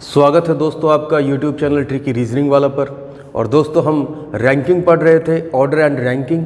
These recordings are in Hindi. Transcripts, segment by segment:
स्वागत है दोस्तों आपका YouTube चैनल ट्रिकी रीजनिंग वाला पर। और दोस्तों हम रैंकिंग पढ़ रहे थे, ऑर्डर एंड रैंकिंग,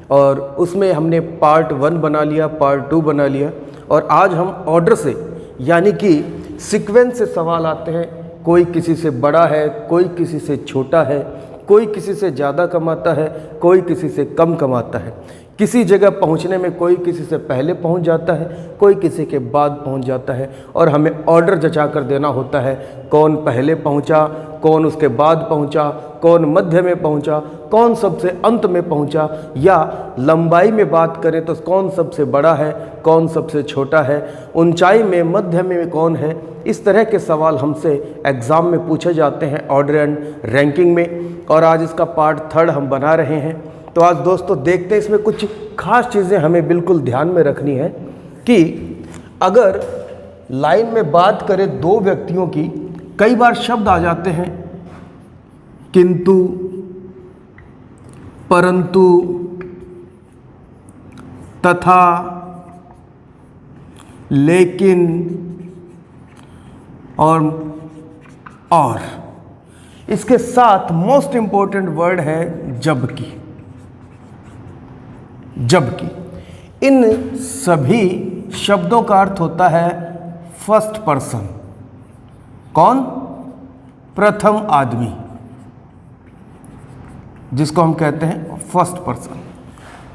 और उसमें हमने पार्ट 1 बना लिया, पार्ट 2 बना लिया, और आज हम ऑर्डर से यानी कि सीक्वेंस से सवाल आते हैं। कोई किसी से बड़ा है, कोई किसी से छोटा है, कोई किसी से ज़्यादा कमाता है, कोई किसी से कम कमाता है। किसी जगह पहुंचने में कोई किसी से पहले पहुंच जाता है, कोई किसी के बाद पहुंच जाता है, और हमें ऑर्डर जचा कर देना होता है। कौन पहले पहुंचा, कौन उसके बाद पहुंचा, कौन मध्य में पहुंचा, कौन सबसे अंत में पहुंचा, या लंबाई में बात करें तो कौन सबसे बड़ा है, कौन सबसे छोटा है, ऊंचाई में मध्य में कौन है। इस तरह के सवाल हमसे एग्ज़ाम में पूछे जाते हैं ऑर्डर एंड रैंकिंग में, और आज इसका पार्ट 3 हम बना रहे हैं। तो आज दोस्तों देखते हैं, इसमें कुछ खास चीज़ें हमें बिल्कुल ध्यान में रखनी है कि अगर लाइन में बात करें दो व्यक्तियों की, कई बार शब्द आ जाते हैं किंतु, परंतु, तथा, लेकिन और इसके साथ मोस्ट इंपॉर्टेंट वर्ड है जबकि। जबकि इन सभी शब्दों का अर्थ होता है फर्स्ट पर्सन। कौन? प्रथम आदमी, जिसको हम कहते हैं फर्स्ट पर्सन।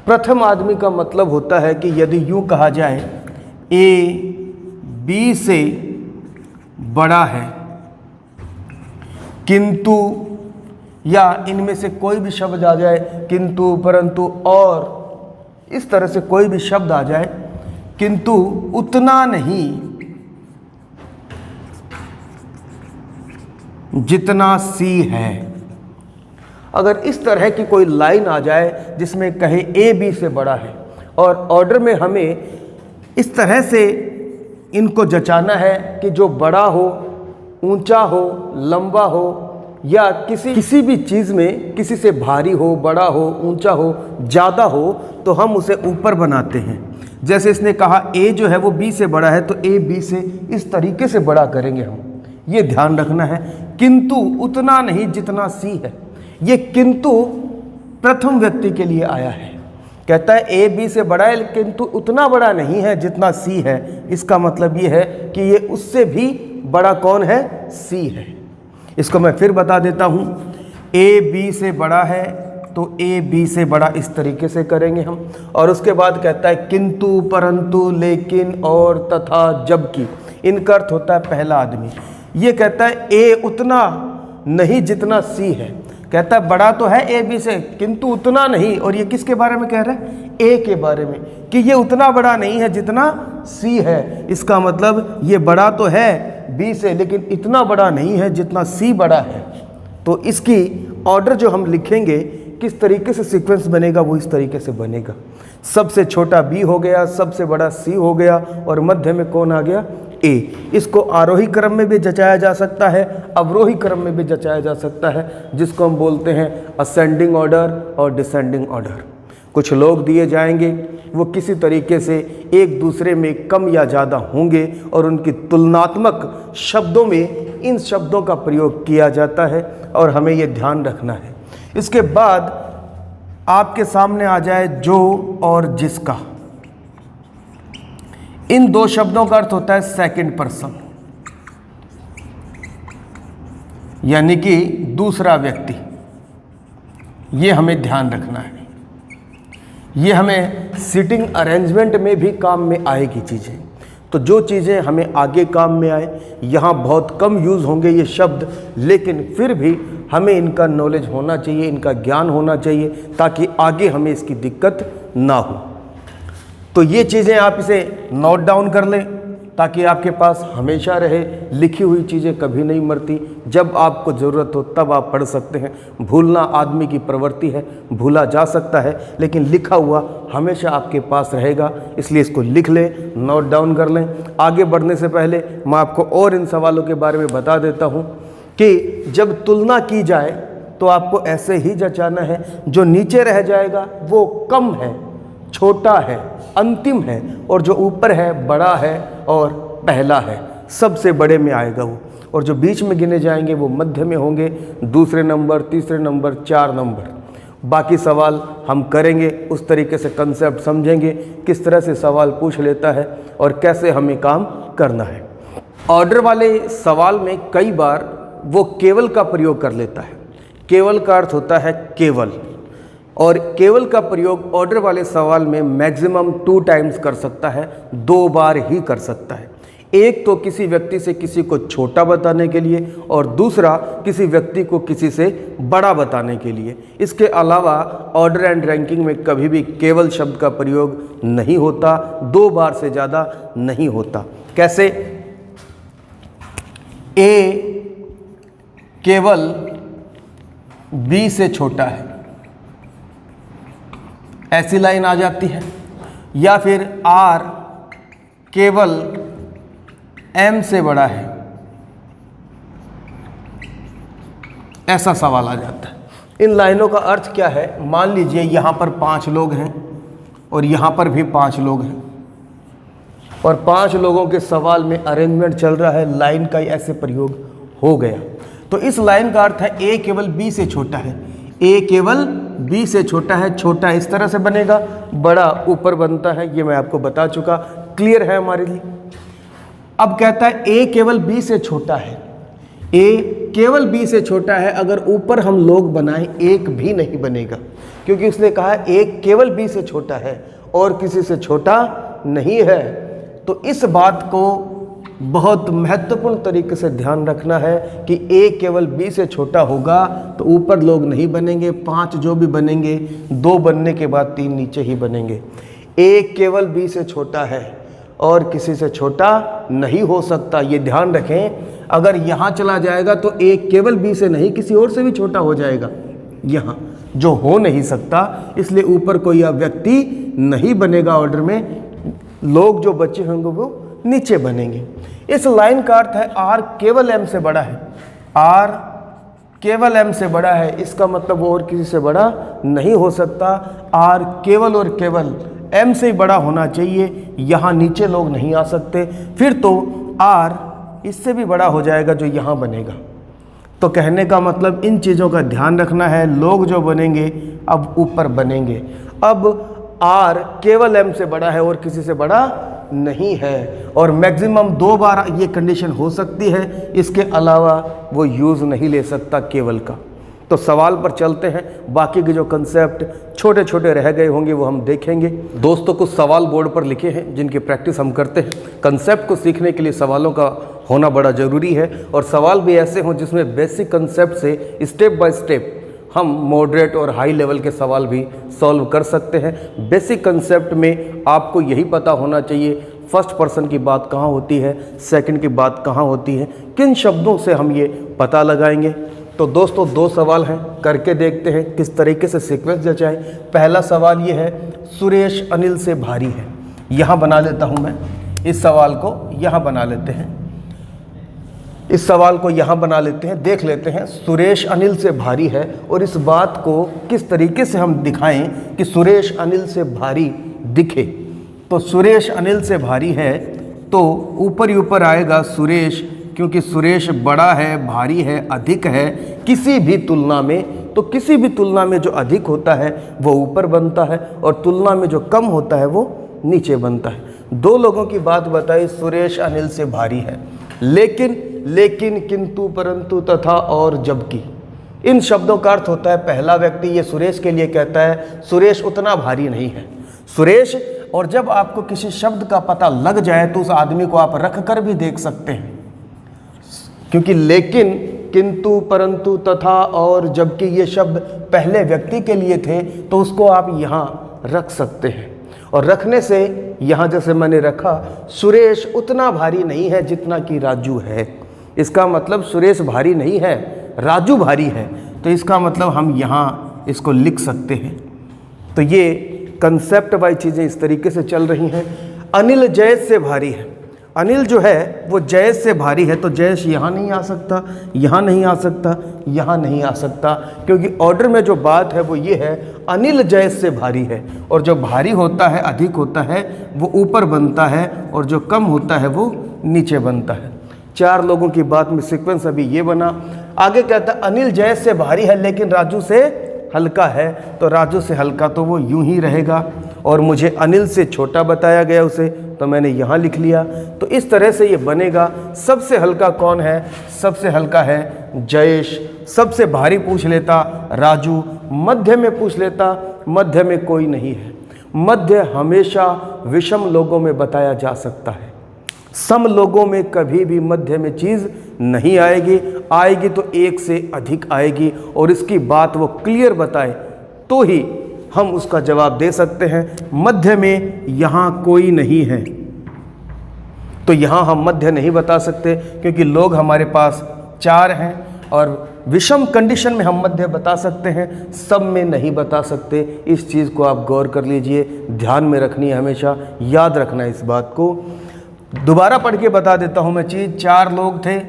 प्रथम आदमी का मतलब होता है कि यदि यूं कहा जाए ए बी से बड़ा है, किंतु, या इनमें से कोई भी शब्द आ जाए, किंतु, परंतु, और इस तरह से कोई भी शब्द आ जाए, किंतु उतना नहीं जितना सी है। अगर इस तरह की कोई लाइन आ जाए जिसमें कहे ए बी से बड़ा है, और ऑर्डर में हमें इस तरह से इनको जचाना है कि जो बड़ा हो, ऊंचा हो, लंबा हो, या किसी भी चीज़ में किसी से भारी हो, बड़ा हो, ऊंचा हो, ज़्यादा हो, तो हम उसे ऊपर बनाते हैं। जैसे इसने कहा ए जो है वो बी से बड़ा है, तो ए बी से इस तरीके से बड़ा करेंगे हम। ये ध्यान रखना है। किंतु उतना नहीं जितना सी है। ये किंतु प्रथम व्यक्ति के लिए आया है। कहता है ए बी से बड़ा है किंतु उतना बड़ा नहीं है जितना सी है। इसका मतलब ये है कि ये उससे भी बड़ा कौन है? सी है। इसको मैं फिर बता देता हूँ। ए बी से बड़ा है तो ए बी से बड़ा इस तरीके से करेंगे हम। और उसके बाद कहता है किंतु, परंतु, लेकिन, और, तथा, जबकि। इनका अर्थ होता है पहला आदमी। ये कहता है ए उतना नहीं जितना सी है। कहता है बड़ा तो है ए बी से किंतु उतना नहीं। और ये किसके बारे में कह रहा है? ए के बारे में, कि ये उतना बड़ा नहीं है जितना सी है। इसका मतलब ये बड़ा तो है बी से, लेकिन इतना बड़ा नहीं है जितना सी बड़ा है। तो इसकी ऑर्डर जो हम लिखेंगे, किस तरीके से सीक्वेंस बनेगा, वो इस तरीके से बनेगा। सबसे छोटा बी हो गया, सबसे बड़ा सी हो गया, और मध्य में कौन आ गया? ए। इसको आरोही क्रम में भी जचाया जा सकता है, अवरोही क्रम में भी जचाया जा सकता है, जिसको हम बोलते हैं असेंडिंग ऑर्डर और डिसेंडिंग ऑर्डर। कुछ लोग दिए जाएंगे, वो किसी तरीके से एक दूसरे में कम या ज़्यादा होंगे, और उनकी तुलनात्मक शब्दों में इन शब्दों का प्रयोग किया जाता है, और हमें ये ध्यान रखना है। इसके बाद आपके सामने आ जाए जो और जिसका। इन दो शब्दों का अर्थ होता है सेकंड पर्सन, यानी कि दूसरा व्यक्ति। ये हमें ध्यान रखना है। ये हमें सीटिंग अरेंजमेंट में भी काम में आएगी चीज़ें। तो जो चीज़ें हमें आगे काम में आए, यहाँ बहुत कम यूज़ होंगे ये शब्द, लेकिन फिर भी हमें इनका नॉलेज होना चाहिए, इनका ज्ञान होना चाहिए, ताकि आगे हमें इसकी दिक्कत ना हो। तो ये चीज़ें आप इसे नोट डाउन कर लें, ताकि आपके पास हमेशा रहे। लिखी हुई चीज़ें कभी नहीं मरती, जब आपको ज़रूरत हो तब आप पढ़ सकते हैं। भूलना आदमी की प्रवृत्ति है, भूला जा सकता है, लेकिन लिखा हुआ हमेशा आपके पास रहेगा। इसलिए इसको लिख लें, नोट डाउन कर लें। आगे बढ़ने से पहले मैं आपको और इन सवालों के बारे में बता देता हूँ कि जब तुलना की जाए तो आपको ऐसे ही जचाना है। जो नीचे रह जाएगा वो कम है, छोटा है, अंतिम है, और जो ऊपर है बड़ा है और पहला है, सबसे बड़े में आएगा वो। और जो बीच में गिने जाएंगे वो मध्य में होंगे, दूसरे नंबर, तीसरे नंबर, 4 नंबर। बाकी सवाल हम करेंगे, उस तरीके से कंसेप्ट समझेंगे, किस तरह से सवाल पूछ लेता है और कैसे हमें काम करना है। ऑर्डर वाले सवाल में कई बार वो केवल का प्रयोग कर लेता है। केवल का अर्थ होता है केवल, और केवल का प्रयोग ऑर्डर वाले सवाल में मैक्सिमम 2 टाइम्स कर सकता है, 2 बार ही कर सकता है। एक तो किसी व्यक्ति से किसी को छोटा बताने के लिए, और दूसरा किसी व्यक्ति को किसी से बड़ा बताने के लिए। इसके अलावा ऑर्डर एंड रैंकिंग में कभी भी केवल शब्द का प्रयोग नहीं होता, 2 बार से ज़्यादा नहीं होता। कैसे? ए केवल बी से छोटा है, ऐसी लाइन आ जाती है। या फिर आर केवल एम से बड़ा है, ऐसा सवाल आ जाता है। इन लाइनों का अर्थ क्या है? मान लीजिए यहाँ पर 5 लोग हैं और यहाँ पर भी 5 लोग हैं, और 5 लोगों के सवाल में अरेंजमेंट चल रहा है, लाइन का ऐसे प्रयोग हो गया। तो इस लाइन का अर्थ है ए केवल बी से छोटा है। ए केवल बी से छोटा है। छोटा इस तरह से बनेगा, बड़ा ऊपर बनता है, ये मैं आपको बता चुका, क्लियर है हमारे लिए। अब कहता है ए केवल बी से छोटा है। ए केवल बी से छोटा है, अगर ऊपर हम लोग बनाएं एक भी नहीं बनेगा, क्योंकि उसने कहा ए केवल बी से छोटा है और किसी से छोटा नहीं है। तो इस बात को बहुत महत्वपूर्ण तरीके से ध्यान रखना है कि ए केवल बी से छोटा होगा तो ऊपर लोग नहीं बनेंगे, 5 जो भी बनेंगे 2 बनने के बाद 3 नीचे ही बनेंगे। ए केवल बी से छोटा है और किसी से छोटा नहीं हो सकता, ये ध्यान रखें। अगर यहाँ चला जाएगा तो ए केवल बी से नहीं किसी और से भी छोटा हो जाएगा, यहाँ जो हो नहीं सकता, इसलिए ऊपर कोई व्यक्ति नहीं बनेगा ऑर्डर में, लोग जो बच्चे होंगे वो नीचे बनेंगे। इस लाइन का अर्थ है आर केवल एम से बड़ा है। आर केवल एम से बड़ा है, इसका मतलब वो और किसी से बड़ा नहीं हो सकता। आर केवल और केवल एम से ही बड़ा होना चाहिए, यहाँ नीचे लोग नहीं आ सकते। फिर तो आर इससे भी बड़ा हो जाएगा जो यहाँ बनेगा। तो कहने का मतलब इन चीज़ों का ध्यान रखना है, लोग जो बनेंगे अब ऊपर बनेंगे। अब आर केवल एम से बड़ा है और किसी से बड़ा नहीं है, और मैक्सिमम 2 बार ये कंडीशन हो सकती है, इसके अलावा वो यूज़ नहीं ले सकता केवल का। तो सवाल पर चलते हैं, बाकी के जो कंसेप्ट छोटे छोटे रह गए होंगे वो हम देखेंगे। दोस्तों कुछ सवाल बोर्ड पर लिखे हैं जिनकी प्रैक्टिस हम करते हैं। कंसेप्ट को सीखने के लिए सवालों का होना बड़ा ज़रूरी है, और सवाल भी ऐसे हों जिसमें बेसिक कंसेप्ट से स्टेप बाय स्टेप हम मॉडरेट और हाई लेवल के सवाल भी सॉल्व कर सकते हैं। बेसिक कंसेप्ट में आपको यही पता होना चाहिए फर्स्ट पर्सन की बात कहाँ होती है, सेकंड की बात कहाँ होती है, किन शब्दों से हम ये पता लगाएंगे। तो दोस्तों 2 सवाल हैं, करके देखते हैं किस तरीके से सीक्वेंस जचाएं। पहला सवाल ये है, सुरेश अनिल से भारी है। यहाँ बना लेता हूँ मैं, इस सवाल को यहाँ बना लेते हैं, इस सवाल को यहाँ बना लेते हैं। देख लेते हैं सुरेश अनिल से भारी है, और इस बात को किस तरीके से हम दिखाएं कि सुरेश अनिल से भारी दिखे। तो सुरेश अनिल से भारी है तो ऊपर ही ऊपर आएगा सुरेश, क्योंकि सुरेश बड़ा है, भारी है, अधिक है किसी भी तुलना में। तो किसी भी तुलना में जो अधिक होता है वो ऊपर बनता है, और तुलना में जो कम होता है वो नीचे बनता है। 2 लोगों की बात बताई, सुरेश अनिल से भारी है, लेकिन किंतु परंतु तथा और जबकि, इन शब्दों का अर्थ होता है पहला व्यक्ति ये सुरेश के लिए कहता है सुरेश उतना भारी नहीं है। सुरेश, और जब आपको किसी शब्द का पता लग जाए तो उस आदमी को आप रख कर भी देख सकते हैं, क्योंकि लेकिन, किंतु, परंतु, तथा और जबकि ये शब्द पहले व्यक्ति के लिए थे, तो उसको आप यहाँ रख सकते हैं। और रखने से यहाँ जैसे मैंने रखा, सुरेश उतना भारी नहीं है जितना कि राजू है। इसका मतलब सुरेश भारी नहीं है, राजू भारी है। तो इसका मतलब हम यहाँ इसको लिख सकते हैं। तो ये कंसेप्ट वाइज चीज़ें इस तरीके से चल रही हैं। अनिल जयेश से भारी है। अनिल जो है वो जयेश से भारी है, तो जयेश यहाँ नहीं आ सकता, यहाँ नहीं आ सकता, यहाँ नहीं आ सकता, क्योंकि ऑर्डर में जो बात है वो ये है अनिल जयेश से भारी है, और जो भारी होता है, अधिक होता है, वो ऊपर बनता है, और जो कम होता है वो नीचे बनता है। 4 लोगों की बात में सीक्वेंस अभी ये बना। आगे कहता है अनिल जयेश से भारी है लेकिन राजू से हल्का है, तो राजू से हल्का तो वो यूं ही रहेगा, और मुझे अनिल से छोटा बताया गया उसे, तो मैंने यहाँ लिख लिया। तो इस तरह से ये बनेगा। सबसे हल्का कौन है? सबसे हल्का है जयेश। सबसे भारी पूछ लेता राजू। मध्य में पूछ लेता, मध्य में कोई नहीं है। मध्य हमेशा विषम लोगों में बताया जा सकता है, सम लोगों में कभी भी मध्य में चीज़ नहीं आएगी। आएगी तो एक से अधिक आएगी, और इसकी बात वो क्लियर बताए तो ही हम उसका जवाब दे सकते हैं। मध्य में यहाँ कोई नहीं है, तो यहाँ हम मध्य नहीं बता सकते, क्योंकि लोग हमारे पास 4 हैं, और विषम कंडीशन में हम मध्य बता सकते हैं, सब में नहीं बता सकते। इस चीज़ को आप गौर कर लीजिए, ध्यान में रखनी है, हमेशा याद रखना है इस बात को। दोबारा पढ़ के बता देता हूँ मैं चीज़। 4 लोग थे,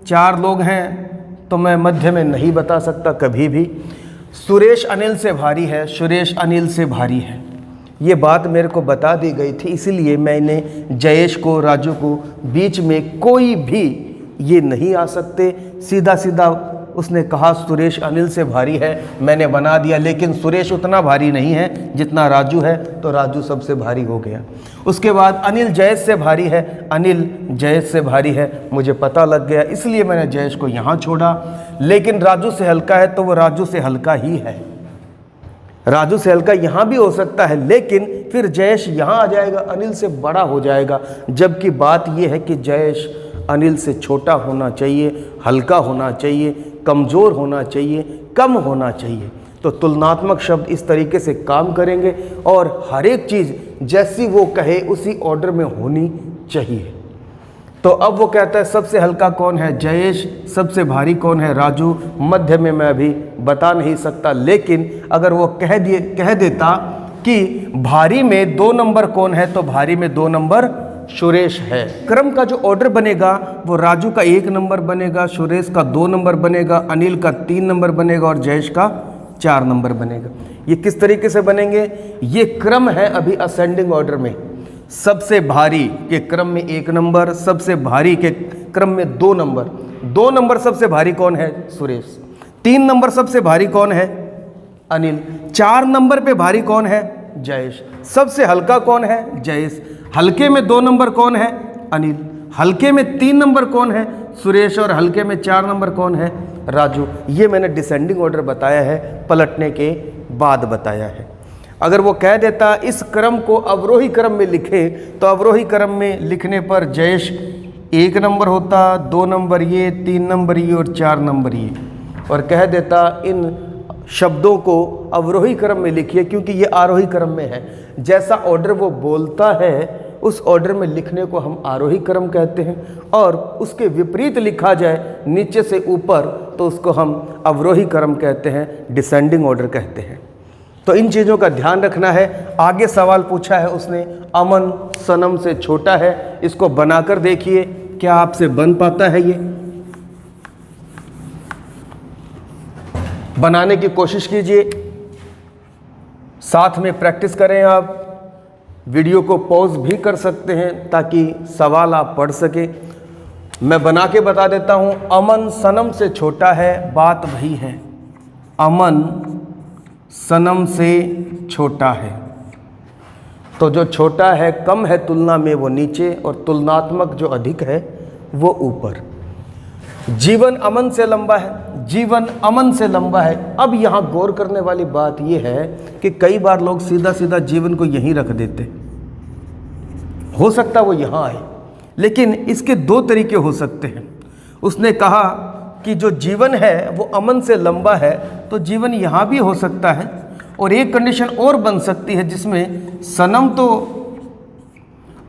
4 लोग हैं, तो मैं मध्य में नहीं बता सकता कभी भी। सुरेश अनिल से भारी है, सुरेश अनिल से भारी है, ये बात मेरे को बता दी गई थी, इसीलिए मैंने जयेश को, राजू को, बीच में कोई भी ये नहीं आ सकते। सीधा सीधा उसने कहा सुरेश अनिल से भारी है, मैंने बना दिया, लेकिन सुरेश उतना भारी नहीं है जितना राजू है, तो राजू सबसे भारी हो गया। उसके बाद अनिल जयेश से भारी है, अनिल जयेश से भारी है, मुझे पता लग गया, इसलिए मैंने जयेश को यहाँ छोड़ा। लेकिन राजू से हल्का है, तो वो राजू से हल्का ही है। राजू से हल्का यहाँ भी हो सकता है, लेकिन फिर जयेश यहाँ आ जाएगा, अनिल से बड़ा हो जाएगा। जबकि बात यह है कि जयेश अनिल से छोटा होना चाहिए, हल्का होना चाहिए, कमज़ोर होना चाहिए, कम होना चाहिए। तो तुलनात्मक शब्द इस तरीके से काम करेंगे, और हर एक चीज़ जैसी वो कहे उसी ऑर्डर में होनी चाहिए। तो अब वो कहता है सबसे हल्का कौन है? जयेश। सबसे भारी कौन है? राजू। मध्य में मैं अभी बता नहीं सकता, लेकिन अगर वो कह देता कि भारी में 2 नंबर कौन है, तो भारी में 2 नंबर सुरेश है। क्रम का जो ऑर्डर बनेगा वो राजू का 1 नंबर बनेगा, सुरेश का 2 नंबर बनेगा, अनिल का 3 नंबर बनेगा, और जयेश का 4 नंबर बनेगा। ये किस तरीके से बनेंगे? ये क्रम है अभी असेंडिंग ऑर्डर में। सबसे भारी के क्रम में 1 नंबर, सबसे भारी के क्रम में 2 नंबर। 2 नंबर सबसे भारी कौन है? सुरेश। 3 नंबर सबसे भारी कौन है? अनिल। 4 नंबर पे भारी कौन है? जयेश। सबसे हल्का कौन है? जयेश। हल्के में 2 नंबर कौन है? अनिल। हल्के में 3 नंबर कौन है? सुरेश। और हल्के में 4 नंबर कौन है? राजू। ये मैंने डिसेंडिंग ऑर्डर बताया है, पलटने के बाद बताया है। अगर वो कह देता इस क्रम को अवरोही क्रम में लिखे, तो अवरोही क्रम में लिखने पर जयेश 1 नंबर होता, 2 नंबर ये, 3 नंबर ये, और 4 नंबर ये। और कह देता इन शब्दों को अवरोही क्रम में लिखिए, क्योंकि ये आरोही क्रम में है। जैसा ऑर्डर वो बोलता है उस ऑर्डर में लिखने को हम आरोही क्रम कहते हैं, और उसके विपरीत लिखा जाए नीचे से ऊपर तो उसको हम अवरोही क्रम कहते हैं, डिसेंडिंग ऑर्डर कहते हैं। तो इन चीज़ों का ध्यान रखना है। आगे सवाल पूछा है उसने, अमन सनम से छोटा है, इसको बनाकर देखिए क्या आपसे बन पाता है। ये बनाने की कोशिश कीजिए, साथ में प्रैक्टिस करें। आप वीडियो को पॉज भी कर सकते हैं ताकि सवाल आप पढ़ सकें। मैं बना के बता देता हूं। अमन सनम से छोटा है, बात वही है। अमन सनम से छोटा है, तो जो छोटा है कम है तुलना में वो नीचे, और तुलनात्मक जो अधिक है वो ऊपर। जीवन अमन से लंबा है, जीवन अमन से लंबा है। अब यहाँ गौर करने वाली बात यह है कि कई बार लोग सीधा सीधा जीवन को यहीं रख देते, हो सकता वो यहाँ आए, लेकिन इसके 2 तरीके हो सकते हैं। उसने कहा कि जो जीवन है वो अमन से लंबा है, तो जीवन यहाँ भी हो सकता है। और एक कंडीशन और बन सकती है जिसमें सनम तो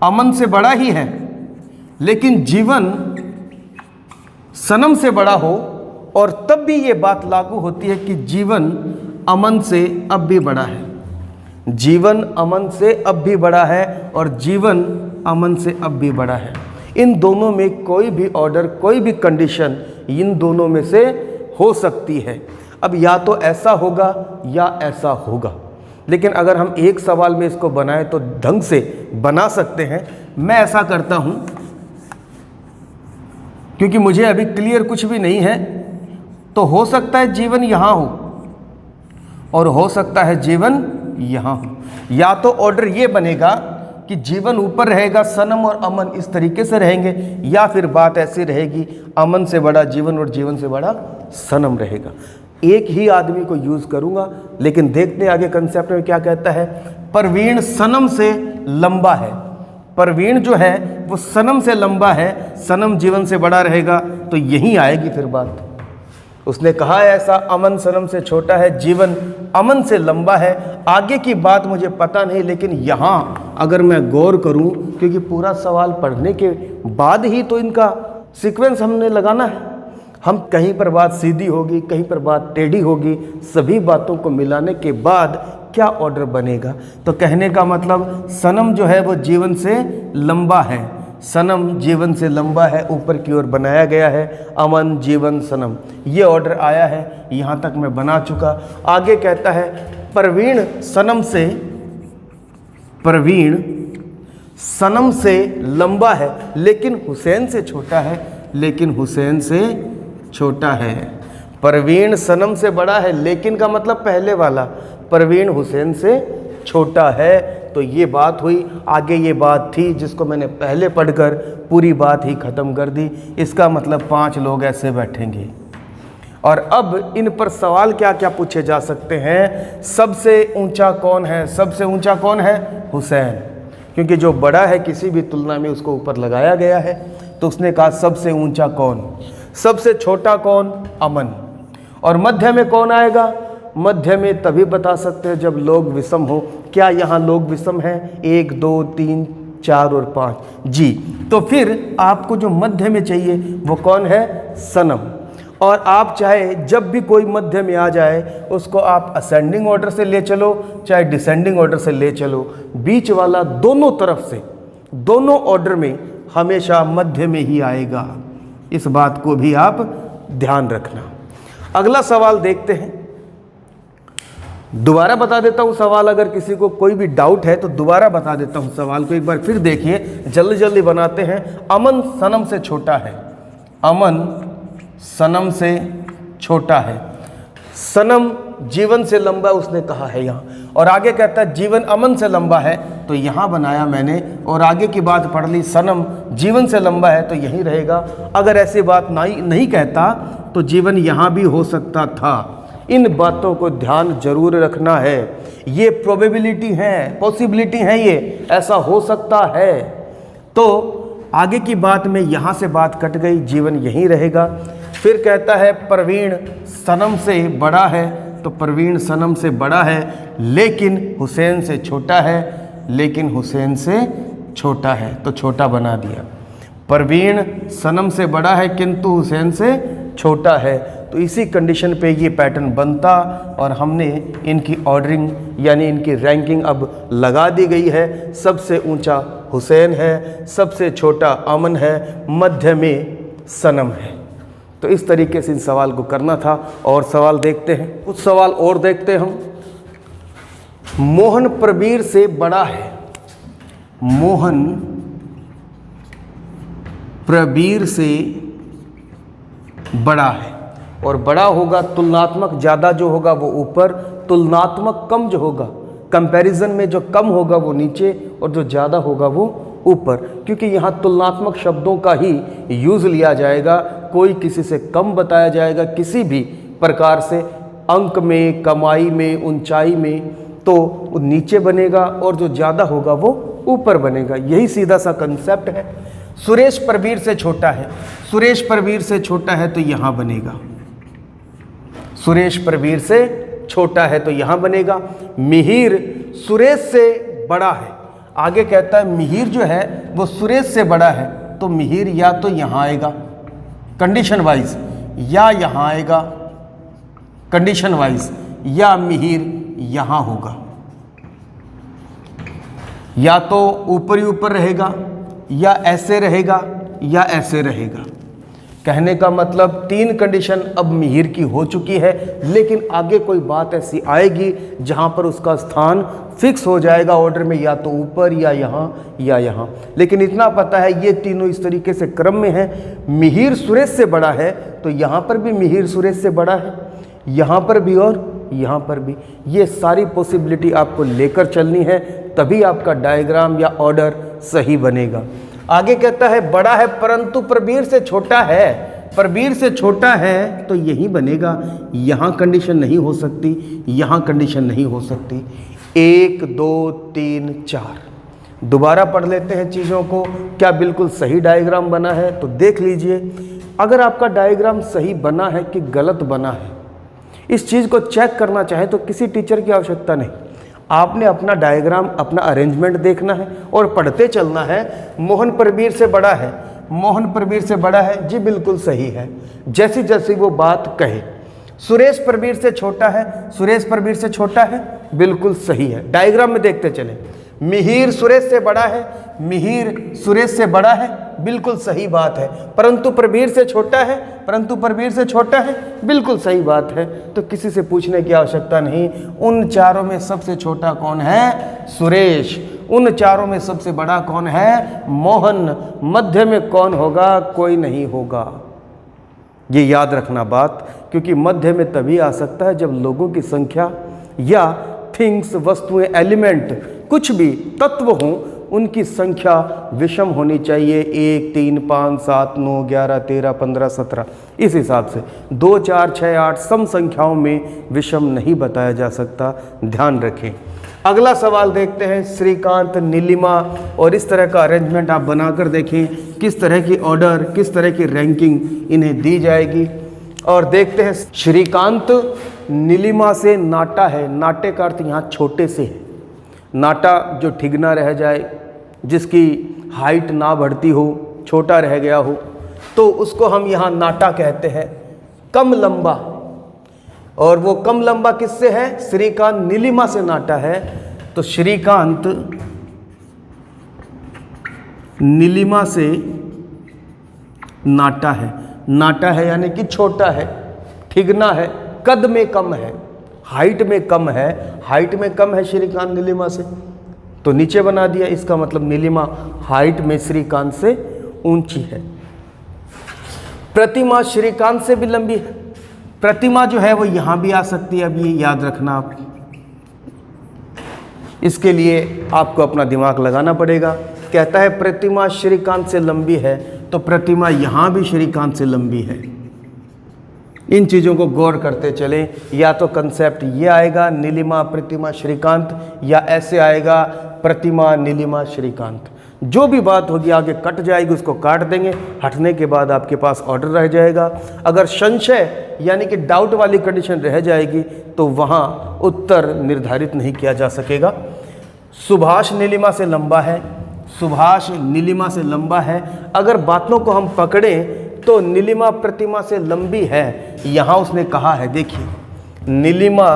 अमन से बड़ा ही है, लेकिन जीवन सनम से बड़ा हो, और तब भी ये बात लागू होती है कि जीवन अमन से अब भी बड़ा है। जीवन अमन से अब भी बड़ा है, और जीवन अमन से अब भी बड़ा है। इन दोनों में कोई भी ऑर्डर, कोई भी कंडीशन इन दोनों में से हो सकती है। अब या तो ऐसा होगा या ऐसा होगा, लेकिन अगर हम एक सवाल में इसको बनाएं तो ढंग से बना सकते हैं। मैं ऐसा करता हूं, क्योंकि मुझे अभी क्लियर कुछ भी नहीं है, तो हो सकता है जीवन यहाँ हो और हो सकता है जीवन यहाँ हो। या तो ऑर्डर ये बनेगा कि जीवन ऊपर रहेगा, सनम और अमन इस तरीके से रहेंगे, या फिर बात ऐसी रहेगी अमन से बड़ा जीवन और जीवन से बड़ा सनम रहेगा। एक ही आदमी को यूज़ करूँगा, लेकिन देखते हैं आगे कंसेप्ट में क्या कहता है। परवीन सनम से लंबा है, परवीन जो है वो सनम से लंबा है, सनम जीवन से बड़ा रहेगा, तो यहीं आएगी फिर बात। उसने कहा है ऐसा, अमन सनम से छोटा है, जीवन अमन से लंबा है। आगे की बात मुझे पता नहीं, लेकिन यहाँ अगर मैं गौर करूँ, क्योंकि पूरा सवाल पढ़ने के बाद ही तो इनका सीक्वेंस हमने लगाना है। हम कहीं पर बात सीधी होगी, कहीं पर बात टेढ़ी होगी, सभी बातों को मिलाने के बाद क्या ऑर्डर बनेगा। तो कहने का मतलब सनम जो है वो जीवन से लंबा है, सनम जीवन से लंबा है, ऊपर की ओर बनाया गया है, अमन जीवन सनम, ये ऑर्डर आया है। यहाँ तक मैं बना चुका। आगे कहता है परवीन सनम से लंबा है, लेकिन हुसैन से छोटा है, लेकिन हुसैन से छोटा है। परवीन सनम से बड़ा है, लेकिन का मतलब पहले वाला, परवीन हुसैन से छोटा है। तो ये बात हुई। आगे ये बात थी जिसको मैंने पहले पढ़कर पूरी बात ही ख़त्म कर दी। इसका मतलब 5 लोग ऐसे बैठेंगे और अब इन पर सवाल क्या क्या पूछे जा सकते हैं। सबसे ऊंचा कौन है? सबसे ऊंचा कौन है? हुसैन, क्योंकि जो बड़ा है किसी भी तुलना में उसको ऊपर लगाया गया है। तो उसने कहा सबसे ऊंचा कौन? सबसे छोटा कौन? अमन। और मध्य में कौन आएगा? मध्य में तभी बता सकते हैं जब लोग विषम हो। क्या यहाँ लोग विषम हैं? 1 2 3 4 और 5 जी। तो फिर आपको जो मध्य में चाहिए वो कौन है? सनम। और आप चाहे जब भी कोई मध्य में आ जाए उसको आप असेंडिंग ऑर्डर से ले चलो, चाहे डिसेंडिंग ऑर्डर से ले चलो, बीच वाला दोनों तरफ से, दोनों ऑर्डर में हमेशा मध्य में ही आएगा। इस बात को भी आप ध्यान रखना। अगला सवाल देखते हैं। दोबारा बता देता हूँ सवाल, अगर किसी को कोई भी डाउट है तो दोबारा बता देता हूँ सवाल को, एक बार फिर देखिए, जल्दी जल्दी बनाते हैं। अमन सनम से छोटा है, अमन सनम से छोटा है, सनम जीवन से लंबा उसने कहा है यहाँ, और आगे कहता है जीवन अमन से लंबा है, तो यहाँ बनाया मैंने, और आगे की बात पढ़ ली, सनम जीवन से लंबा है तो यहीं रहेगा। अगर ऐसी बात नहीं कहता तो जीवन यहाँ भी हो सकता था। इन बातों को ध्यान जरूर रखना है। ये प्रोबेबिलिटी है, पॉसिबिलिटी है, ये ऐसा हो सकता है। तो आगे की बात में यहाँ से बात कट गई, जीवन यहीं रहेगा। फिर कहता है परवीन सनम से बड़ा है, तो परवीन सनम से बड़ा है लेकिन हुसैन से छोटा है, लेकिन हुसैन से छोटा है, तो छोटा बना दिया। परवीन सनम से बड़ा है किंतु हुसैन से छोटा है, तो इसी कंडीशन पे ये पैटर्न बनता और हमने इनकी ऑर्डरिंग यानी इनकी रैंकिंग अब लगा दी गई है। सबसे ऊंचा हुसैन है, सबसे छोटा अमन है, मध्य में सनम है। तो इस तरीके से इन सवाल को करना था। और सवाल देखते हैं, कुछ सवाल और देखते हैं हम। मोहन प्रवीर से बड़ा है, मोहन प्रवीर से बड़ा है, और बड़ा होगा तुलनात्मक ज़्यादा जो होगा वो ऊपर, तुलनात्मक कम जो होगा, कंपैरिजन में जो कम होगा वो नीचे और जो ज़्यादा होगा वो ऊपर, क्योंकि यहाँ तुलनात्मक शब्दों का ही यूज़ लिया जाएगा। कोई किसी से कम बताया जाएगा किसी भी प्रकार से, अंक में, कमाई में, ऊंचाई में, तो वो नीचे बनेगा और जो ज़्यादा होगा वो ऊपर बनेगा। यही सीधा सा कंसेप्ट है। सुरेश प्रवीर से छोटा है, सुरेश प्रवीर से छोटा है तो यहाँ बनेगा, सुरेश प्रवीर से छोटा है तो यहाँ बनेगा। मिहिर सुरेश से बड़ा है, आगे कहता है मिहिर जो है वो सुरेश से बड़ा है, तो मिहिर या तो यहाँ आएगा कंडीशन वाइज, या यहाँ आएगा कंडीशन वाइज, या मिहिर यहाँ होगा, या तो ऊपर ही ऊपर रहेगा, या ऐसे रहेगा, या ऐसे रहेगा। कहने का मतलब 3 कंडीशन अब मिहिर की हो चुकी है, लेकिन आगे कोई बात ऐसी आएगी जहां पर उसका स्थान फिक्स हो जाएगा ऑर्डर में, या तो ऊपर या यहाँ या यहाँ। लेकिन इतना पता है ये तीनों इस तरीके से क्रम में है। मिहिर सुरेश से बड़ा है तो यहाँ पर भी मिहिर सुरेश से बड़ा है, यहाँ पर भी और यहाँ पर भी। ये सारी पॉसिबिलिटी आपको लेकर चलनी है, तभी आपका डायग्राम या ऑर्डर सही बनेगा। आगे कहता है बड़ा है परंतु प्रवीर से छोटा है। प्रवीर से छोटा है तो यही बनेगा, यहाँ कंडीशन नहीं हो सकती, यहाँ कंडीशन नहीं हो सकती। 1 2 3 4 दोबारा पढ़ लेते हैं चीज़ों को, क्या बिल्कुल सही डायग्राम बना है तो देख लीजिए। अगर आपका डायग्राम सही बना है कि गलत बना है, इस चीज़ को चेक करना चाहे तो किसी टीचर की आवश्यकता नहीं। आपने अपना डायग्राम, अपना अरेंजमेंट देखना है और पढ़ते चलना है। मोहन प्रवीर से बड़ा है, मोहन प्रवीर से बड़ा है, जी बिल्कुल सही है, जैसी जैसी वो बात कहे। सुरेश प्रवीर से छोटा है, सुरेश प्रवीर से छोटा है, बिल्कुल सही है। डायग्राम में देखते चले। मिहिर सुरेश से बड़ा है, मिहिर सुरेश से बड़ा है, बिल्कुल सही बात है। परंतु प्रवीर से छोटा है, परंतु प्रवीर से छोटा है, बिल्कुल सही बात है। तो किसी से पूछने की आवश्यकता नहीं। उन चारों में सबसे छोटा कौन है? सुरेश। उन चारों में सबसे बड़ा कौन है? मोहन। मध्य में कौन होगा? कोई नहीं होगा। ये याद रखना बात, क्योंकि मध्य में तभी आ सकता है जब लोगों की संख्या या थिंग्स, वस्तुएं, एलिमेंट, कुछ भी तत्व हों, उनकी संख्या विषम होनी चाहिए। 1 3 5 7 9 11 13 15 17 इस हिसाब से। 2 4 6 8 सम संख्याओं में विषम नहीं बताया जा सकता, ध्यान रखें। अगला सवाल देखते हैं। श्रीकांत, नीलिमा, और इस तरह का अरेंजमेंट आप बनाकर देखें किस तरह की ऑर्डर, किस तरह की रैंकिंग इन्हें दी जाएगी। और देखते हैं श्रीकांत नीलिमा से नाटा है। नाटे का अर्थ यहाँ छोटे से है। नाटा जो ठिगना रह जाए, जिसकी हाइट ना बढ़ती हो, छोटा रह गया हो, तो उसको हम यहाँ नाटा कहते हैं, कम लंबा। और वो कम लंबा किससे है? श्रीकांत नीलिमा से नाटा है। तो श्रीकांत नीलिमा से नाटा है। नाटा है यानी कि छोटा है, ठिगना है, कद में कम है, हाइट में कम है। हाइट में कम है श्रीकांत नीलिमा से, तो नीचे बना दिया। इसका मतलब नीलिमा हाइट में श्रीकांत से ऊंची है। प्रतिमा श्रीकांत से भी लंबी है। प्रतिमा जो है वो यहाँ भी आ सकती है, अब ये याद रखना आप। इसके लिए आपको अपना दिमाग लगाना पड़ेगा। कहता है प्रतिमा श्रीकांत से लंबी है, तो प्रतिमा यहाँ भी श्रीकांत से लंबी है। इन चीज़ों को गौर करते चलें। या तो कंसेप्ट ये आएगा नीलिमा प्रतिमा श्रीकांत, या ऐसे आएगा प्रतिमा नीलिमा श्रीकांत। जो भी बात होगी आगे कट जाएगी, उसको काट देंगे। हटने के बाद आपके पास ऑर्डर रह जाएगा। अगर संशय यानी कि डाउट वाली कंडीशन रह जाएगी तो वहाँ उत्तर निर्धारित नहीं किया जा सकेगा। सुभाष नीलिमा से लंबा है, सुभाष नीलिमा से लंबा है। अगर बातों को हम पकड़ें तो नीलिमा प्रतिमा से लंबी है, यहाँ उसने कहा है, देखिए नीलिमा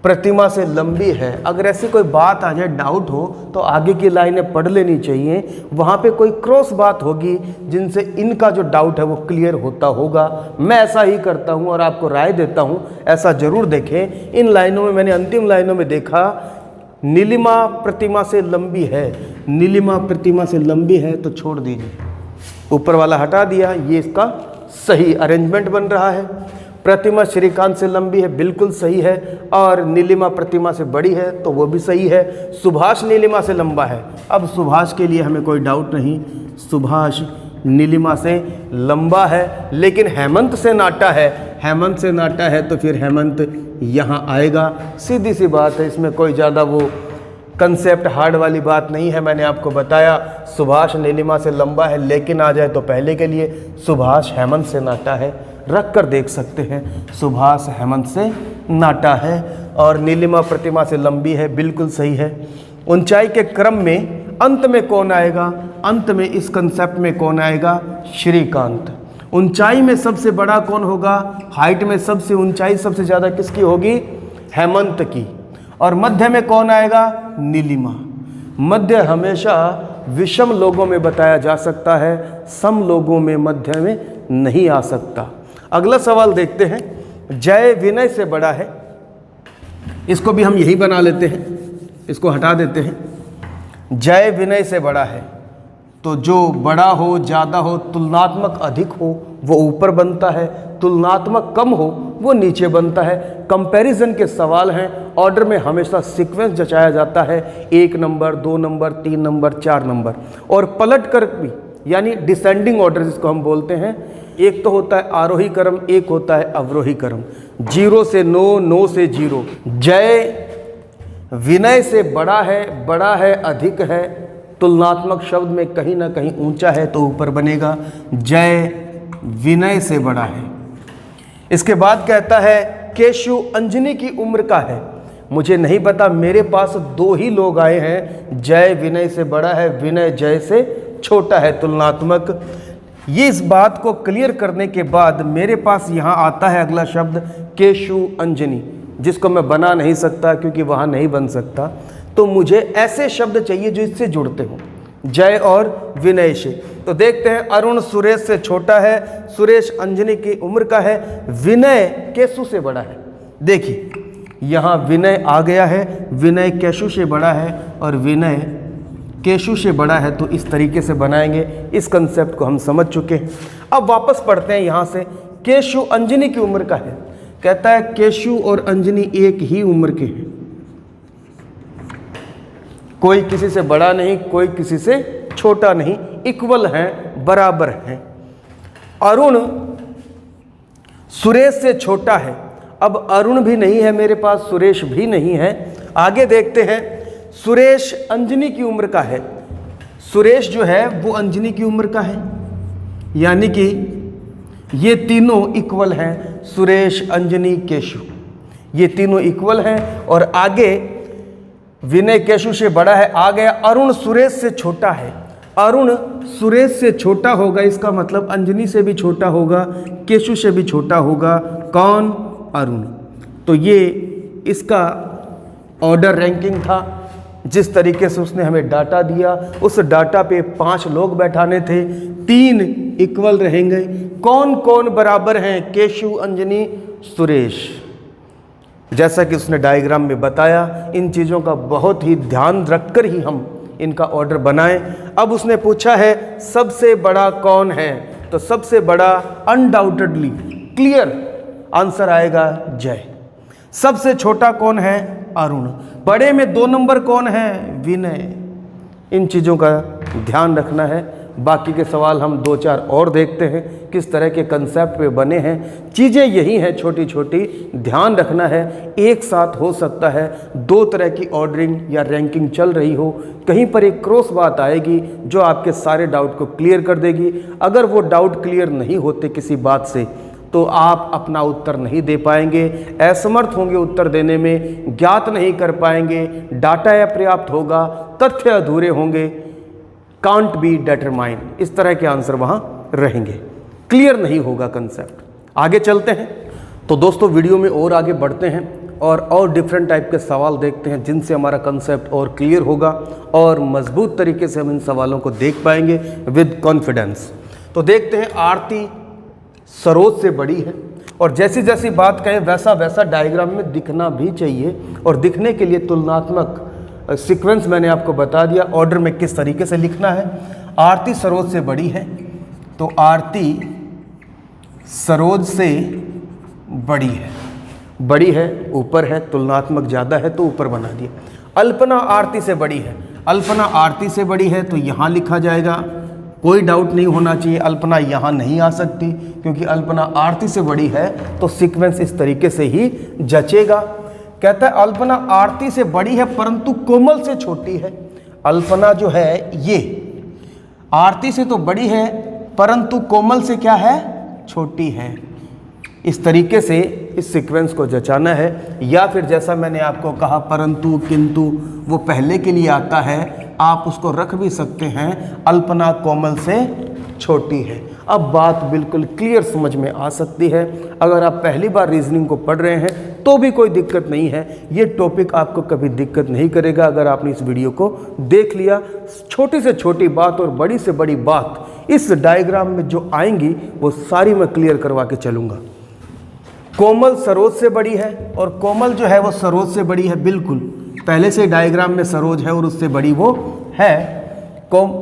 प्रतिमा से लंबी है। अगर ऐसी कोई बात आ जाए, डाउट हो, तो आगे की लाइनें पढ़ लेनी चाहिए। वहाँ पे कोई क्रॉस बात होगी जिनसे इनका जो डाउट है वो क्लियर होता होगा। मैं ऐसा ही करता हूँ और आपको राय देता हूँ, ऐसा ज़रूर देखें। इन लाइनों में मैंने अंतिम लाइनों में देखा नीलिमा प्रतिमा से लंबी है, नीलिमा प्रतिमा से लंबी है, तो छोड़ दीजिए, ऊपर वाला हटा दिया। ये इसका सही अरेंजमेंट बन रहा है। प्रतिमा श्रीकांत से लंबी है, बिल्कुल सही है। और नीलिमा प्रतिमा से बड़ी है, तो वो भी सही है। सुभाष नीलिमा से लंबा है। अब सुभाष के लिए हमें कोई डाउट नहीं, सुभाष नीलिमा से लंबा है। लेकिन हेमंत से नाटा है, हेमंत से नाटा है, तो फिर हेमंत यहाँ आएगा। सीधी सी बात है, इसमें कोई ज़्यादा वो कंसेप्ट हार्ड वाली बात नहीं है। मैंने आपको बताया सुभाष नीलिमा से लंबा है, लेकिन आ जाए तो पहले के लिए सुभाष हेमंत से नाटा है। रख कर देख सकते हैं, सुभाष हेमंत से नाटा है और नीलिमा प्रतिमा से लंबी है, बिल्कुल सही है। ऊंचाई के क्रम में अंत में कौन आएगा? अंत में इस कंसेप्ट में कौन आएगा? श्रीकांत। ऊंचाई में सबसे बड़ा कौन होगा? हाइट में सबसे ऊंचाई सबसे ज़्यादा किसकी होगी? हेमंत की। और मध्य में कौन आएगा? नीलिमा। मध्य हमेशा विषम लोगों में बताया जा सकता है, सम लोगों में, मध्य में नहीं आ सकता। अगला सवाल देखते हैं। जय विनय से बड़ा है, इसको भी हम यही बना लेते हैं, इसको हटा देते हैं। जय विनय से बड़ा है, तो जो बड़ा हो, ज़्यादा हो, तुलनात्मक अधिक हो वो ऊपर बनता है, तुलनात्मक कम हो वो नीचे बनता है। कंपैरिजन के सवाल हैं, ऑर्डर में हमेशा सीक्वेंस जचाया जाता है, 1 नंबर, 2 नंबर, 3 नंबर, 4 नंबर, और पलट कर भी, यानी डिसेंडिंग ऑर्डर जिसको हम बोलते हैं। एक तो होता है आरोही क्रम, एक होता है अवरोही क्रम, 0 से 9, 9 से 0। जय विनय से बड़ा है, अधिक है, तुलनात्मक शब्द में कहीं ना कहीं ऊंचा है तो ऊपर बनेगा। जय विनय से बड़ा है। इसके बाद कहता है केशु अंजनी की उम्र का है। मुझे नहीं पता, मेरे पास 2 ही लोग आए हैं, जय विनय से बड़ा है, विनय जय से छोटा है, तुलनात्मक। ये इस बात को क्लियर करने के बाद मेरे पास यहाँ आता है अगला शब्द केशु अंजनी, जिसको मैं बना नहीं सकता क्योंकि वहाँ नहीं बन सकता। तो मुझे ऐसे शब्द चाहिए जो इससे जुड़ते हों, जय और विनय से। तो देखते हैं, अरुण सुरेश से छोटा है, सुरेश अंजनी की उम्र का है, विनय केशु से बड़ा है। देखिए यहाँ विनय आ गया है, विनय केशु से बड़ा है और विनय केशु से बड़ा है, तो इस तरीके से बनाएंगे। इस कंसेप्ट को हम समझ चुके हैं। अब वापस पढ़ते हैं यहाँ से। केशु अंजनी की उम्र का है, कहता है केशु और अंजनी एक ही उम्र के हैं, कोई किसी से बड़ा नहीं, कोई किसी से छोटा नहीं, इक्वल हैं, बराबर हैं। अरुण सुरेश से छोटा है। अब अरुण भी नहीं है मेरे पास, सुरेश भी नहीं है। आगे देखते हैं, सुरेश अंजनी की उम्र का है। सुरेश जो है वो अंजनी की उम्र का है, यानी कि ये तीनों इक्वल हैं, सुरेश अंजनी केशु, ये तीनों इक्वल हैं। और आगे विनय केशु से बड़ा है, आ गया अरुण सुरेश से छोटा है। अरुण सुरेश से छोटा होगा, इसका मतलब अंजनी से भी छोटा होगा, केशु से भी छोटा होगा। कौन? अरुण। तो ये इसका ऑर्डर रैंकिंग था। जिस तरीके से उसने हमें डाटा दिया, उस डाटा पे 5 लोग बैठाने थे, 3 इक्वल रहेंगे। कौन कौन बराबर हैं? केशु, अंजनी, सुरेश। जैसा कि उसने डायग्राम में बताया, इन चीज़ों का बहुत ही ध्यान रखकर ही हम इनका ऑर्डर बनाएं। अब उसने पूछा है सबसे बड़ा कौन है, तो सबसे बड़ा अनडाउटेडली क्लियर आंसर आएगा जय। सबसे छोटा कौन है? अरुण। बड़े में 2 नंबर कौन है? विनय। इन चीज़ों का ध्यान रखना है। बाकी के सवाल हम 2-4 और देखते हैं किस तरह के कंसेप्ट पे बने हैं। चीज़ें यही हैं छोटी छोटी, ध्यान रखना है। एक साथ हो सकता है 2 तरह की ऑर्डरिंग या रैंकिंग चल रही हो, कहीं पर एक क्रॉस बात आएगी जो आपके सारे डाउट को क्लियर कर देगी। अगर वो डाउट क्लियर नहीं होते किसी बात से, तो आप अपना उत्तर नहीं दे पाएंगे, असमर्थ होंगे उत्तर देने में, ज्ञात नहीं कर पाएंगे, डाटा अपर्याप्त होगा, तथ्य अधूरे होंगे, कांट बी डिटरमाइन, इस तरह के आंसर वहाँ रहेंगे, क्लियर नहीं होगा कंसेप्ट। आगे चलते हैं। तो दोस्तों वीडियो में और आगे बढ़ते हैं और डिफरेंट टाइप के सवाल देखते हैं जिनसे हमारा कंसेप्ट और क्लियर होगा और मजबूत तरीके से हम इन सवालों को देख पाएंगे विद कॉन्फिडेंस। तो देखते हैं, आरती सरोज से बड़ी है, और जैसी जैसी बात कहें वैसा वैसा डायग्राम में दिखना भी चाहिए, और दिखने के लिए तुलनात्मक सीक्वेंस मैंने आपको बता दिया, ऑर्डर में किस तरीके से लिखना है। आरती सरोज से बड़ी है, तो आरती सरोज से बड़ी है, बड़ी है, ऊपर है, तुलनात्मक ज़्यादा है तो ऊपर बना दिया। अल्पना आरती से बड़ी है, अल्पना आरती से बड़ी है तो यहाँ लिखा जाएगा, कोई डाउट नहीं होना चाहिए, अल्पना यहाँ नहीं आ सकती क्योंकि अल्पना आरती से बड़ी है, तो सीक्वेंस इस तरीके से ही जचेगा। कहता है अल्पना आरती से बड़ी है परंतु कोमल से छोटी है। अल्पना जो है ये आरती से तो बड़ी है परंतु कोमल से क्या है? छोटी है। इस तरीके से इस सीक्वेंस को जचाना है, या फिर जैसा मैंने आपको कहा परंतु, किंतु, वो पहले के लिए आता है, आप उसको रख भी सकते हैं, अल्पना कोमल से छोटी है। अब बात बिल्कुल क्लियर समझ में आ सकती है। अगर आप पहली बार रीजनिंग को पढ़ रहे हैं तो भी कोई दिक्कत नहीं है, ये टॉपिक आपको कभी दिक्कत नहीं करेगा अगर आपने इस वीडियो को देख लिया। छोटी से छोटी बात और बड़ी से बड़ी बात इस डायग्राम में जो आएंगी वो सारी मैं क्लियर करवा के चलूँगा। कोमल सरोज से बड़ी है और कोमल जो है वो सरोज से बड़ी है, बिल्कुल पहले से डायग्राम में सरोज है और उससे बड़ी वो है।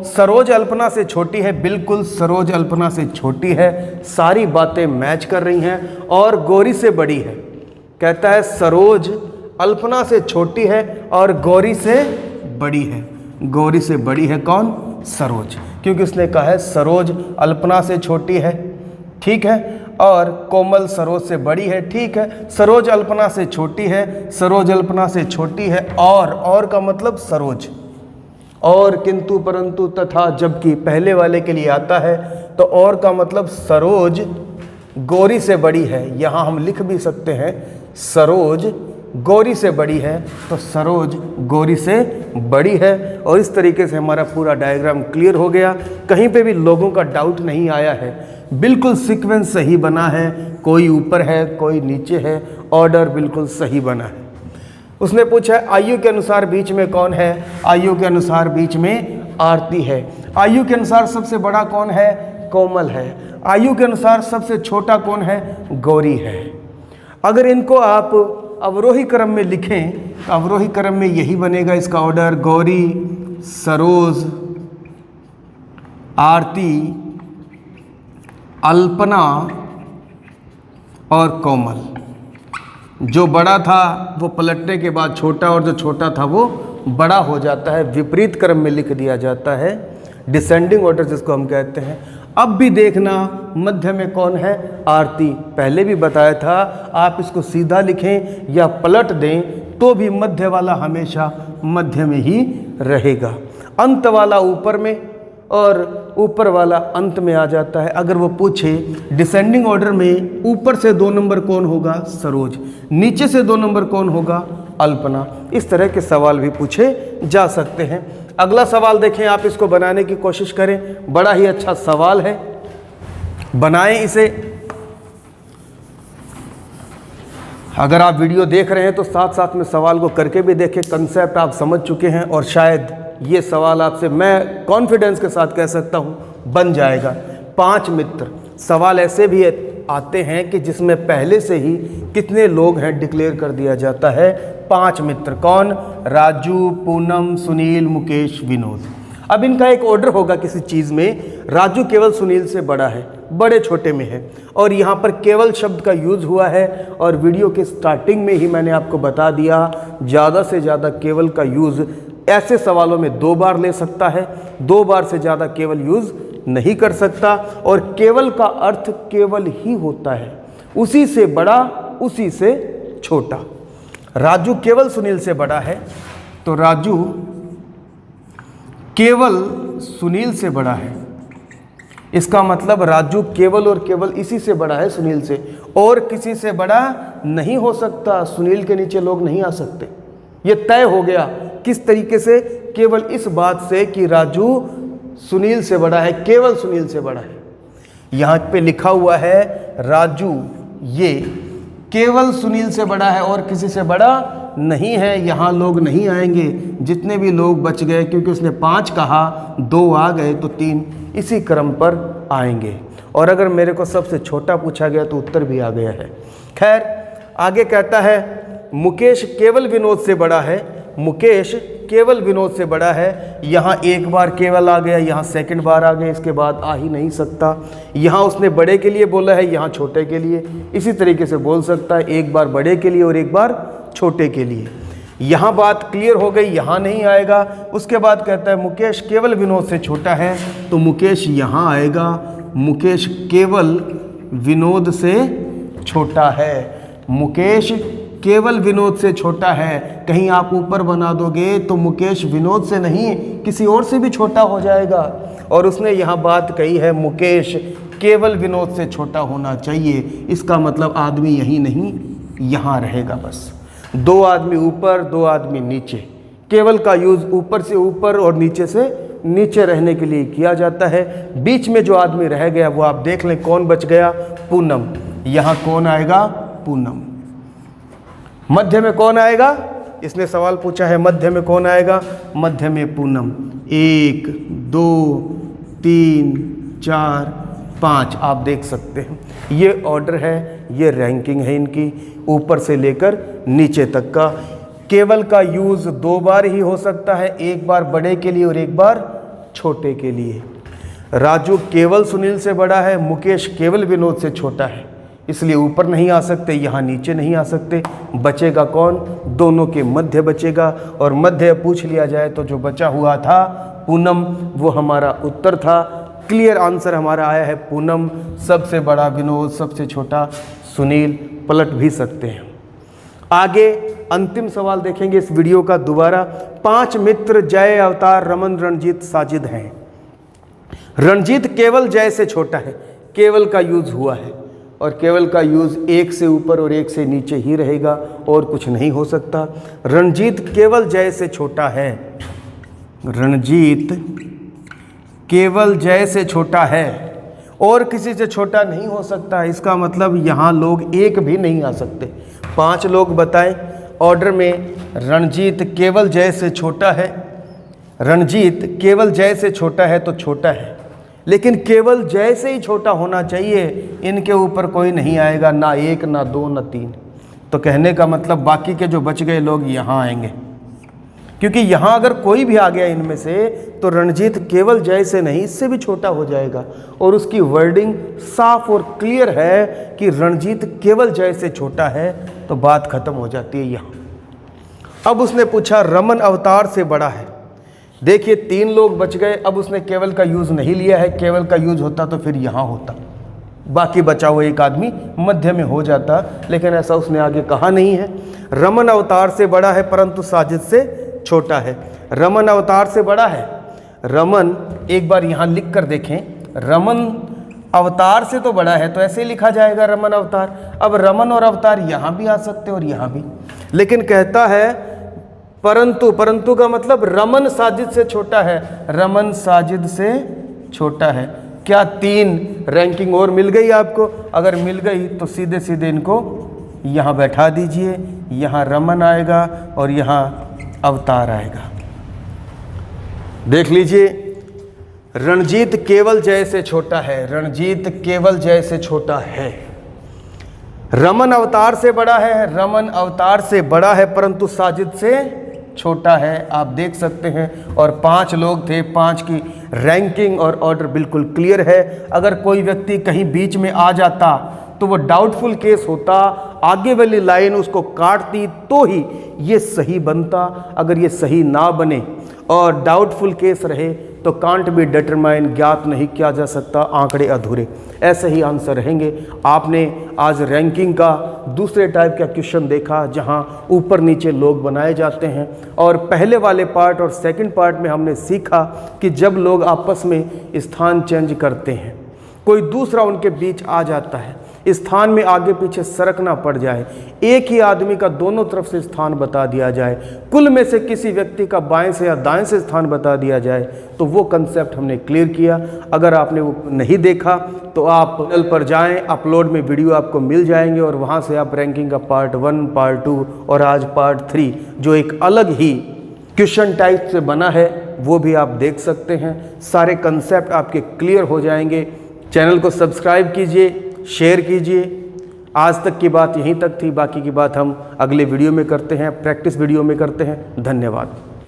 सरोज अल्पना से छोटी है, बिल्कुल सरोज अल्पना से छोटी है, सारी बातें मैच कर रही हैं। और गौरी से बड़ी है, कहता है सरोज अल्पना से छोटी है और गौरी से बड़ी है। गौरी से बड़ी है कौन? सरोज, क्योंकि उसने कहा है सरोज अल्पना से छोटी है, ठीक है, और कोमल सरोज से बड़ी है, ठीक है। सरोज अल्पना से छोटी है, सरोज अल्पना से छोटी है, और का मतलब सरोज, और किंतु परंतु तथा जबकि पहले वाले के लिए आता है तो और का मतलब सरोज गौरी से बड़ी है। यहाँ हम लिख भी सकते हैं सरोज गौरी से बड़ी है, तो सरोज गौरी से बड़ी है। और इस तरीके से हमारा पूरा डायग्राम क्लियर हो गया, कहीं पे भी लोगों का डाउट नहीं आया है, बिल्कुल सीक्वेंस सही बना है, कोई ऊपर है कोई नीचे है, ऑर्डर बिल्कुल सही बना है। उसने पूछा आयु के अनुसार बीच में कौन है? आयु के अनुसार बीच में आरती है। आयु के अनुसार सबसे बड़ा कौन है? कोमल है। आयु के अनुसार सबसे छोटा कौन है? गौरी है। अगर इनको आप अवरोही क्रम में लिखें तो अवरोही क्रम में यही बनेगा इसका ऑर्डर, गौरी, सरोज, आरती, अल्पना और कोमल। जो बड़ा था वो पलटने के बाद छोटा, और जो छोटा था वो बड़ा हो जाता है, विपरीत क्रम में लिख दिया जाता है, डिसेंडिंग ऑर्डर जिसको हम कहते हैं। अब भी देखना मध्य में कौन है? आरती। पहले भी बताया था आप इसको सीधा लिखें या पलट दें तो भी मध्य वाला हमेशा मध्य में ही रहेगा, अंत वाला ऊपर में और ऊपर वाला अंत में आ जाता है। अगर वो पूछे डिसेंडिंग ऑर्डर में ऊपर से 2 नंबर कौन होगा? सरोज, नीचे से 2 नंबर कौन होगा? अल्पना। इस तरह के सवाल भी पूछे जा सकते हैं। अगला सवाल देखें, आप इसको बनाने की कोशिश करें, बड़ा ही अच्छा सवाल है, बनाएं इसे। अगर आप वीडियो देख रहे हैं तो साथ साथ में सवाल को करके भी देखें, कंसेप्ट आप समझ चुके हैं और शायद ये सवाल आपसे मैं कॉन्फिडेंस के साथ कह सकता हूँ बन जाएगा। 5 मित्र, सवाल ऐसे भी आते हैं कि जिसमें पहले से ही कितने लोग हैं डिक्लेयर कर दिया जाता है। 5 मित्र कौन? राजू, पूनम, सुनील, मुकेश, विनोद। अब इनका एक ऑर्डर होगा किसी चीज़ में। राजू केवल सुनील से बड़ा है, बड़े छोटे में है, और यहाँ पर केवल शब्द का यूज़ हुआ है। और वीडियो के स्टार्टिंग में ही मैंने आपको बता दिया, ज़्यादा से ज़्यादा केवल का यूज़ ऐसे सवालों में 2 बार ले सकता है, 2 बार से ज़्यादा केवल यूज़ नहीं कर सकता। और केवल का अर्थ केवल ही होता है, उसी से बड़ा, उसी से छोटा। राजू केवल सुनील से बड़ा है तो राजू केवल सुनील से बड़ा है, इसका मतलब राजू केवल और केवल इसी से बड़ा है, सुनील से, और किसी से बड़ा नहीं हो सकता। सुनील के नीचे लोग नहीं आ सकते, ये तय हो गया। किस तरीके से? केवल इस बात से कि राजू सुनील से बड़ा है, केवल सुनील से बड़ा है। यहाँ पे लिखा हुआ है राजू ये केवल सुनील से बड़ा है और किसी से बड़ा नहीं है। यहाँ लोग नहीं आएंगे, जितने भी लोग बच गए, क्योंकि उसने 5 कहा, 2 आ गए तो 3 इसी क्रम पर आएंगे। और अगर मेरे को सबसे छोटा पूछा गया तो उत्तर भी आ गया है। खैर, आगे कहता है मुकेश केवल विनोद से बड़ा है। मुकेश केवल विनोद से बड़ा है। यहाँ एक बार केवल आ गया, यहाँ सेकंड बार आ गया, इसके बाद आ ही नहीं सकता। यहाँ उसने बड़े के लिए बोला है, यहाँ छोटे के लिए, इसी तरीके से बोल सकता है, एक बार बड़े के लिए और एक बार छोटे के लिए। यहाँ बात क्लियर हो गई, यहाँ नहीं आएगा। उसके बाद कहता है मुकेश केवल विनोद से छोटा है, तो मुकेश यहाँ आएगा। मुकेश केवल विनोद से छोटा है। मुकेश केवल विनोद से छोटा है। कहीं आप ऊपर बना दोगे तो मुकेश विनोद से नहीं किसी और से भी छोटा हो जाएगा। और उसने यहाँ बात कही है मुकेश केवल विनोद से छोटा होना चाहिए, इसका मतलब आदमी यहीं नहीं यहाँ रहेगा। बस 2 आदमी ऊपर, 2 आदमी नीचे। केवल का यूज़ ऊपर से ऊपर और नीचे से नीचे रहने के लिए किया जाता है। बीच में जो आदमी रह गया वो आप देख लें कौन बच गया, पूनम। यहाँ कौन आएगा, पूनम। मध्य में कौन आएगा, इसने सवाल पूछा है मध्य में कौन आएगा, मध्य में पूनम। 1 2 3 4 5 आप देख सकते हैं। ये ऑर्डर है, ये रैंकिंग है इनकी ऊपर से लेकर नीचे तक का। केवल का यूज़ 2 बार ही हो सकता है, एक बार बड़े के लिए और एक बार छोटे के लिए। राजू केवल सुनील से बड़ा है, मुकेश केवल विनोद से छोटा है, इसलिए ऊपर नहीं आ सकते, यहाँ नीचे नहीं आ सकते। बचेगा कौन, दोनों के मध्य बचेगा। और मध्य पूछ लिया जाए तो जो बचा हुआ था पूनम, वो हमारा उत्तर था। क्लियर आंसर हमारा आया है पूनम। सबसे बड़ा विनोद, सबसे छोटा सुनील। पलट भी सकते हैं। आगे अंतिम सवाल देखेंगे इस वीडियो का दोबारा। 5 मित्र जय, अवतार, रमन, रणजीत, साजिद हैं। रणजीत केवल जय से छोटा है, केवल का यूज हुआ है और केवल का यूज 1 से ऊपर और 1 से नीचे ही रहेगा और कुछ नहीं हो सकता। रणजीत केवल जय से छोटा है, रणजीत केवल जय से छोटा है और किसी से छोटा नहीं हो सकता। इसका मतलब यहाँ लोग एक भी नहीं आ सकते। 5 लोग बताएं ऑर्डर में। रणजीत केवल जय से छोटा है, रणजीत केवल जय से छोटा है तो छोटा है, लेकिन केवल जय से ही छोटा होना चाहिए। इनके ऊपर कोई नहीं आएगा, ना 1 ना 2 ना 3। तो कहने का मतलब बाकी के जो बच गए लोग यहाँ आएंगे, क्योंकि यहाँ अगर कोई भी आ गया इनमें से तो रणजीत केवल जय से नहीं, इससे भी छोटा हो जाएगा। और उसकी वर्डिंग साफ और क्लियर है कि रणजीत केवल जय से छोटा है, तो बात खत्म हो जाती है यहाँ। अब उसने पूछा रमन अवतार से बड़ा है। देखिए 3 लोग बच गए। अब उसने केवल का यूज़ नहीं लिया है, केवल का यूज़ होता तो फिर यहाँ होता, बाकी बचा हुआ एक आदमी मध्य में हो जाता, लेकिन ऐसा उसने आगे कहा नहीं है। रमन अवतार से बड़ा है परंतु साजिद से छोटा है। रमन अवतार से बड़ा है, रमन एक बार यहाँ लिख कर देखें, रमन अवतार से तो बड़ा है, तो ऐसे लिखा जाएगा रमन अवतार। अब रमन और अवतार यहाँ भी आ सकते और यहाँ भी, लेकिन कहता है परंतु। परंतु का मतलब रमन साजिद से छोटा है, रमन साजिद से छोटा है। क्या 3 रैंकिंग और मिल गई आपको? अगर मिल गई तो सीधे सीधे इनको यहाँ बैठा दीजिए। यहाँ रमन आएगा और यहाँ अवतार आएगा। देख लीजिए, रणजीत केवल जय से छोटा है, रणजीत केवल जय से छोटा है। रमन अवतार से बड़ा है, रमन अवतार से बड़ा है परंतु साजिद से छोटा है। आप देख सकते हैं। और 5 लोग थे, 5 की रैंकिंग और ऑर्डर बिल्कुल क्लियर है। अगर कोई व्यक्ति कहीं बीच में आ जाता तो वो डाउटफुल केस होता, आगे वाली लाइन उसको काटती तो ही ये सही बनता। अगर ये सही ना बने और डाउटफुल केस रहे तो कांट बी डिटरमाइन, ज्ञात नहीं किया जा सकता, आंकड़े अधूरे, ऐसे ही आंसर रहेंगे। आपने आज रैंकिंग का दूसरे टाइप का क्वेश्चन देखा जहां ऊपर नीचे लोग बनाए जाते हैं। और पहले वाले पार्ट और सेकंड पार्ट में हमने सीखा कि जब लोग आपस में स्थान चेंज करते हैं, कोई दूसरा उनके बीच आ जाता है, स्थान में आगे पीछे सरकना पड़ जाए, एक ही आदमी का दोनों तरफ से स्थान बता दिया जाए, कुल में से किसी व्यक्ति का बाएं से या दाएं से स्थान बता दिया जाए, तो वो कंसेप्ट हमने क्लियर किया। अगर आपने वो नहीं देखा तो आप चैनल पर जाएं, अपलोड में वीडियो आपको मिल जाएंगे और वहाँ से आप रैंकिंग का पार्ट 1, पार्ट 2 और आज पार्ट 3 जो एक अलग ही क्वेश्चन टाइप से बना है वो भी आप देख सकते हैं। सारे कंसेप्ट आपके क्लियर हो जाएंगे। चैनल को सब्सक्राइब कीजिए, शेयर कीजिए। आज तक की बात यहीं तक थी, बाकी की बात हम अगले वीडियो में करते हैं, प्रैक्टिस वीडियो में करते हैं। धन्यवाद।